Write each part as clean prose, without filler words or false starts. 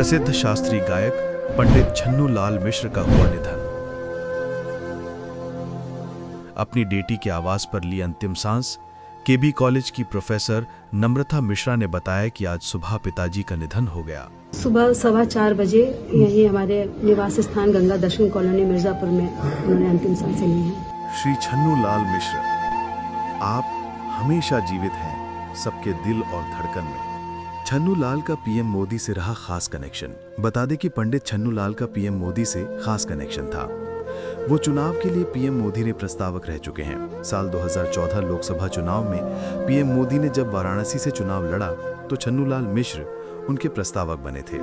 प्रसिद्ध शास्त्रीय गायक पंडित छन्नू लाल मिश्र का हुआ निधन। अपनी बेटी के आवास पर ली अंतिम सांस। केबी कॉलेज की प्रोफेसर नम्रता मिश्रा ने बताया कि आज सुबह पिताजी का निधन हो गया। सुबह 4:15 बजे यही हमारे निवास स्थान गंगा दर्शन कॉलोनी मिर्जापुर में उन्होंने अंतिम सांसें ली हैं। श्री छन्नू लाल मिश्र, आप हमेशा जीवित हैं सबके दिल और धड़कन में। छन्नू लाल का पीएम मोदी से रहा खास कनेक्शन। बता दें कि पंडित छन्नू लाल का पीएम मोदी से खास कनेक्शन था। वो चुनाव के लिए पीएम मोदी ने प्रस्तावक रह चुके हैं। साल 2014 लोकसभा चुनाव में पीएम मोदी ने जब वाराणसी से चुनाव लड़ा तो छन्नू लाल मिश्र उनके प्रस्तावक बने थे।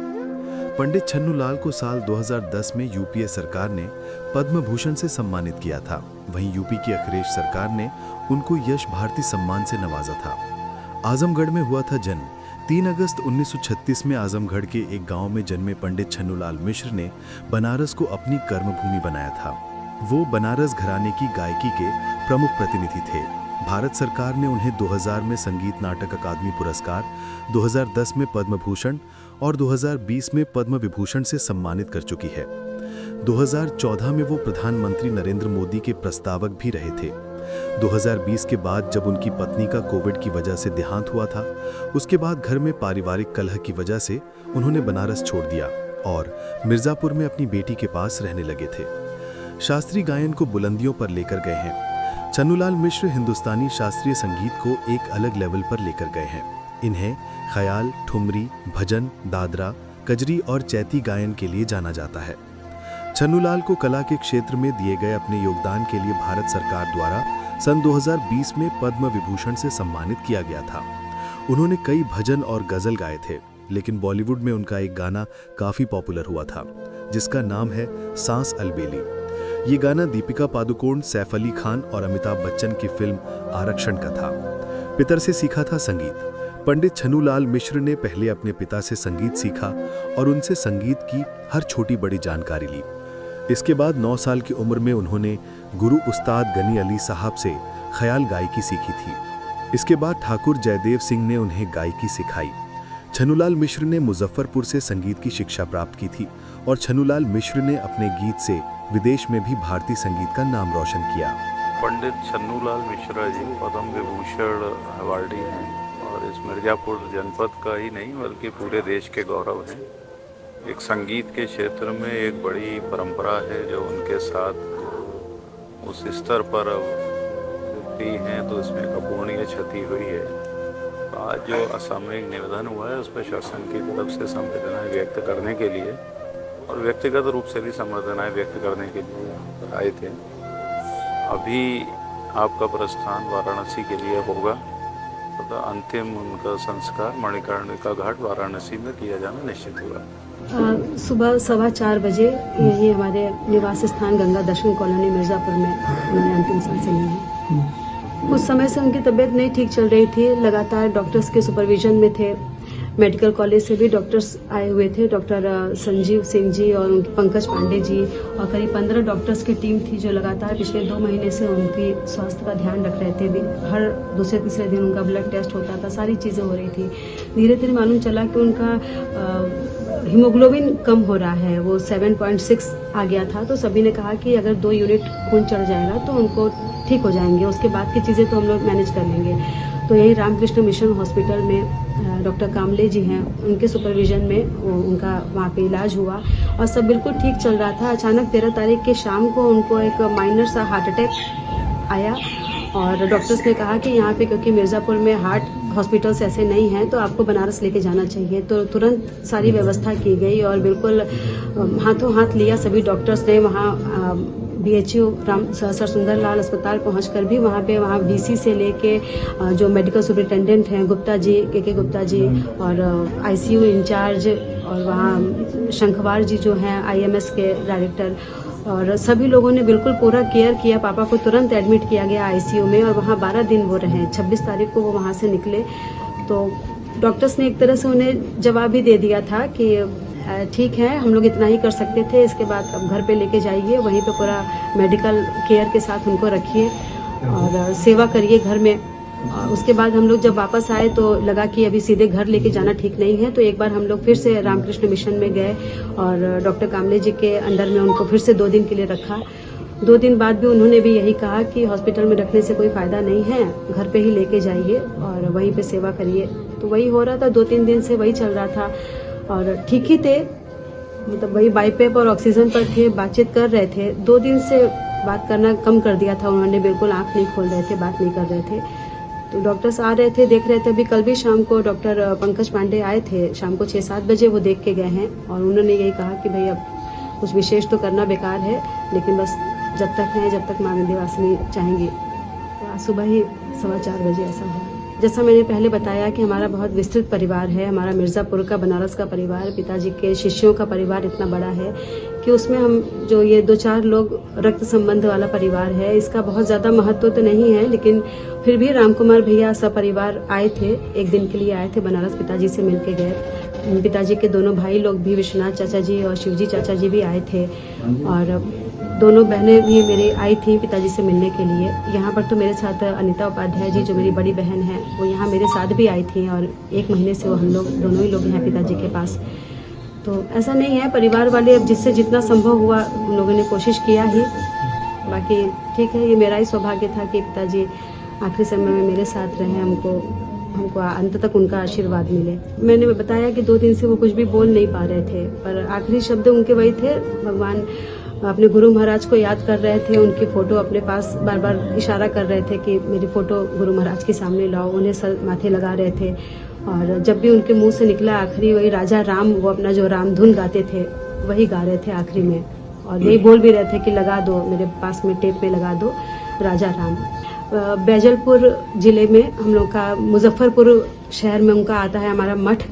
पंडित छन्नू लाल को साल 2010 में यूपीए सरकार ने पद्म भूषण से सम्मानित किया था। वहीं यूपी की अखिलेश सरकार ने उनको यश भारती सम्मान से नवाजा था। आजमगढ़ में हुआ था जन्म। 3 अगस्त 1936 में आजमगढ़ के एक गांव में जन्मे पंडित छन्नू लाल मिश्र ने बनारस को अपनी कर्मभूमि बनाया था। वो बनारस घराने की गायकी के प्रमुख प्रतिनिधि थे। भारत सरकार ने उन्हें 2000 में संगीत नाटक अकादमी पुरस्कार, 2010 में पद्म भूषण और 2020 में पद्म विभूषण से सम्मानित कर चुकी है। 2014 में वो प्रधानमंत्री नरेंद्र मोदी के प्रस्तावक भी रहे थे। 2020 के बाद जब उनकी पत्नी का कोविड की वजह से देहांत हुआ था, उसके बाद घर में पारिवारिक कलह की वजह से उन्होंने बनारस छोड़ दिया और मिर्जापुर में अपनी बेटी के पास रहने लगे थे। शास्त्रीय गायन को बुलंदियों पर लेकर गए हैं। छन्नू लाल मिश्र हिंदुस्तानी शास्त्रीय संगीत को एक अलग लेवल पर लेकर गए हैं। इन्हें ख्याल, ठुमरी, भजन, दादरा, कजरी और चैती गायन के लिए जाना जाता है। छन्नू लाल को कला के क्षेत्र में दिए गए अपने योगदान के लिए भारत सरकार द्वारा सन 2020 में पद्म विभूषण से सम्मानित किया गया था। उन्होंने कई भजन और गजल गाए थे, लेकिन बॉलीवुड में उनका एक गाना काफी पॉपुलर हुआ था जिसका नाम है सांस अलबेली। ये गाना दीपिका पादुकोण, सैफ अली खान और अमिताभ बच्चन की फिल्म आरक्षण का था। पितर से सीखा था संगीत। पंडित छन्नू लाल मिश्र ने पहले अपने पिता से संगीत सीखा और उनसे संगीत की हर छोटी बड़ी जानकारी ली। इसके बाद 9 साल की उम्र में उन्होंने गुरु उस्ताद गनी अली साहब से ख्याल गायकी सीखी थी। इसके बाद ठाकुर जयदेव सिंह ने उन्हें गायकी सिखाई। छन्नू लाल मिश्र ने मुजफ्फरपुर से संगीत की शिक्षा प्राप्त की थी और छन्नू लाल मिश्र ने अपने गीत से विदेश में भी भारतीय संगीत का नाम रोशन किया। पंडित छन्नू लाल मिश्रा जी पद्म विभूषण अवार्डी हैं और इस मिर्जापुर जनपद का ही नहीं बल्कि पूरे देश के गौरव हैं। एक संगीत के क्षेत्र में एक बड़ी परंपरा है जो उनके साथ उस स्तर पर जुड़ती हैं, तो इसमें एक अपूर्णीय क्षति हुई है। आज जो असामयिक निधन हुआ है उस पर शासन की तरफ से संवेदनाएं व्यक्त करने के लिए और व्यक्तिगत रूप से भी संवेदनाएं व्यक्त करने के लिए आए थे। अभी आपका प्रस्थान वाराणसी के लिए होगा, तो अंतिम उनका संस्कार मणिकर्णिका घाट वाराणसी में किया जाना निश्चित हुआ। सुबह 4:15 बजे यही हमारे निवास स्थान गंगा दर्शन कॉलोनी मिर्जापुर में उन्होंने अंतिम सांसें ली हैं। कुछ समय से उनकी तबीयत नहीं ठीक चल रही थी। लगातार डॉक्टर्स के सुपरविजन में थे। मेडिकल कॉलेज से भी डॉक्टर्स आए हुए थे, डॉक्टर संजीव सिंह जी और उनके पंकज पांडे जी और करीब 15 डॉक्टर्स की टीम थी जो लगातार पिछले 2 महीने से उनकी स्वास्थ्य का ध्यान रख रहे थे। हर दूसरे तीसरे दिन उनका ब्लड टेस्ट होता था, सारी चीज़ें हो रही थी। धीरे धीरे मालूम चला कि उनका हीमोग्लोबिन कम हो रहा है, वो 7.6 आ गया था। तो सभी ने कहा कि अगर 2 यूनिट खून चढ़ जाएगा तो उनको ठीक हो जाएंगे, उसके बाद की चीज़ें तो हम लोग मैनेज कर लेंगे। तो यही रामकृष्ण मिशन हॉस्पिटल में डॉक्टर कामले जी हैं, उनके सुपरविजन में उनका वहाँ पे इलाज हुआ और सब बिल्कुल ठीक चल रहा था। अचानक 13 तारीख के शाम को उनको एक माइनर सा हार्ट अटैक आया और डॉक्टर्स ने कहा कि यहाँ पे क्योंकि मिर्ज़ापुर में हार्ट हॉस्पिटल्स ऐसे नहीं हैं तो आपको बनारस लेके जाना चाहिए। तो तुरंत सारी व्यवस्था की गई और बिल्कुल हाथों हाथ लिया सभी डॉक्टर्स ने। वहाँ BHU सर सुंदरलाल अस्पताल पहुंचकर भी वहाँ VC से लेके जो मेडिकल सुपरिटेंडेंट हैं गुप्ता जी, के गुप्ता जी और ICU इंचार्ज और वहाँ शंखवार जी जो हैं IMS के डायरेक्टर और सभी लोगों ने बिल्कुल पूरा केयर किया। पापा को तुरंत एडमिट किया गया ICU में और वहाँ 12 दिन वो रहे। 26 तारीख को वो वहाँ से निकले तो डॉक्टर्स ने एक तरह से उन्हें जवाब भी दे दिया था कि ठीक है, हम लोग इतना ही कर सकते थे, इसके बाद अब घर पे लेके जाइए, वहीं पे पूरा मेडिकल केयर के साथ उनको रखिए और सेवा करिए घर में। और उसके बाद हम लोग जब वापस आए तो लगा कि अभी सीधे घर लेके जाना ठीक नहीं है, तो एक बार हम लोग फिर से रामकृष्ण मिशन में गए और डॉक्टर कामले जी के अंडर में उनको फिर से 2 दिन के लिए रखा। 2 दिन बाद भी उन्होंने भी यही कहा कि हॉस्पिटल में रखने से कोई फ़ायदा नहीं है, घर पे ही लेके जाइए और वहीं पे सेवा करिए। तो वही हो रहा था, 2-3 दिन से वही चल रहा था और ठीक ही थे, मतलब वही बाईपेप और ऑक्सीजन पर थे, बातचीत कर रहे थे। 2 दिन से बात करना कम कर दिया था उन्होंने, बिल्कुल आंख नहीं खोल रहे थे, बात नहीं कर रहे थे। तो डॉक्टर्स आ रहे थे, देख रहे थे। अभी कल भी शाम को डॉक्टर पंकज पांडे आए थे, शाम को 6-7 बजे वो देख के गए हैं और उन्होंने यही कहा कि भाई अब कुछ विशेष तो करना बेकार है, लेकिन बस जब तक है, जब तक माँ विंध्यवासिनी चाहेंगी। तो आज सुबह ही 4:15 बजे ऐसा हुआ। जैसा मैंने पहले बताया कि हमारा बहुत विस्तृत परिवार है, हमारा मिर्ज़ापुर का, बनारस का परिवार, पिताजी के शिष्यों का परिवार इतना बड़ा है कि उसमें हम जो ये 2-4 लोग रक्त संबंध वाला परिवार है, इसका बहुत ज़्यादा महत्व तो नहीं है, लेकिन फिर भी राम कुमार भैया सपरिवार आए थे, 1 दिन के लिए आए थे बनारस, पिताजी से मिल के गए। पिताजी के दोनों भाई लोग भी, विश्वनाथ चाचा जी और शिवजी चाचा जी भी आए थे और दोनों बहनें भी मेरी आई थी पिताजी से मिलने के लिए। यहाँ पर तो मेरे साथ अनीता उपाध्याय जी, जो मेरी बड़ी बहन है, वो यहाँ मेरे साथ भी आई थी और 1 महीने से वो हम लोग दोनों ही लोग हैं पिताजी के पास। तो ऐसा नहीं है, परिवार वाले अब जिससे जितना संभव हुआ उन लोगों ने कोशिश किया ही। बाकी ठीक है, ये मेरा ही सौभाग्य था कि पिताजी आखिरी समय में मेरे साथ रहे, हमको अंत तक उनका आशीर्वाद मिले। मैंने बताया कि 2 दिन से वो कुछ भी बोल नहीं पा रहे थे, पर आखिरी शब्द उनके वही थे, भगवान अपने गुरु महाराज को याद कर रहे थे, उनकी फोटो अपने पास बार बार इशारा कर रहे थे कि मेरी फोटो गुरु महाराज के सामने लाओ, उन्हें सर माथे लगा रहे थे। और जब भी उनके मुंह से निकला आखिरी वही राजा राम, वो अपना जो राम धुन गाते थे वही गा रहे थे आखिरी में, और यही बोल भी रहे थे कि लगा दो मेरे पास में, टेप में लगा दो राजा राम। बैजलपुर जिले में हम लोग का, मुजफ्फरपुर शहर में उनका आता है हमारा मठ,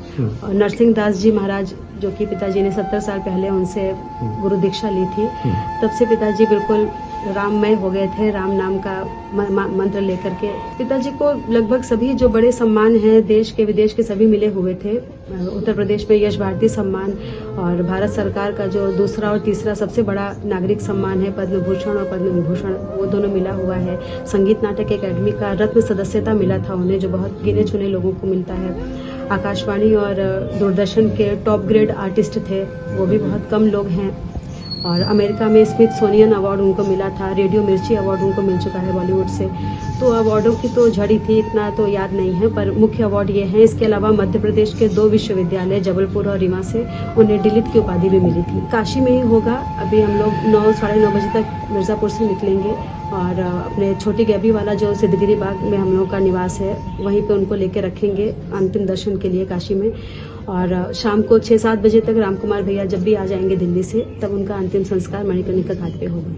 और नरसिंह दास जी महाराज, जो कि पिताजी ने 70 साल पहले उनसे गुरु दीक्षा ली थी, तब से पिताजी बिल्कुल राममय हो गए थे, राम नाम का मंत्र लेकर के। पिताजी को लगभग सभी जो बड़े सम्मान हैं देश के विदेश के सभी मिले हुए थे। उत्तर प्रदेश में यश भारती सम्मान, और भारत सरकार का जो दूसरा और तीसरा सबसे बड़ा नागरिक सम्मान है पद्म भूषण और पद्म विभूषण, वो दोनों मिला हुआ है। संगीत नाटक अकेडमी का रत्न सदस्यता मिला था उन्हें, जो बहुत गिने चुने लोगों को मिलता है। आकाशवाणी और दूरदर्शन के टॉप ग्रेड आर्टिस्ट थे, वो भी बहुत कम लोग हैं। और अमेरिका में स्मिथसोनियन अवार्ड उनको मिला था, रेडियो मिर्ची अवार्ड उनको मिल चुका है बॉलीवुड से। तो अवार्डों की तो झड़ी थी, इतना तो याद नहीं है, पर मुख्य अवार्ड ये हैं। इसके अलावा मध्य प्रदेश के 2 विश्वविद्यालय जबलपुर और रीवा से उन्हें डिलिट की उपाधि भी मिली थी। काशी में ही होगा। अभी हम लोग 9-9:30 बजे तक मिर्ज़ापुर से निकलेंगे और अपने छोटी गैबी वाला जो सिद्धगिरी बाग में हम लोग का निवास है, वहीं पे उनको लेके रखेंगे अंतिम दर्शन के लिए काशी में। और शाम को 6-7 बजे तक राम कुमार भैया जब भी आ जाएंगे दिल्ली से, तब उनका अंतिम संस्कार मणिकर्णिका घाट पे होगा।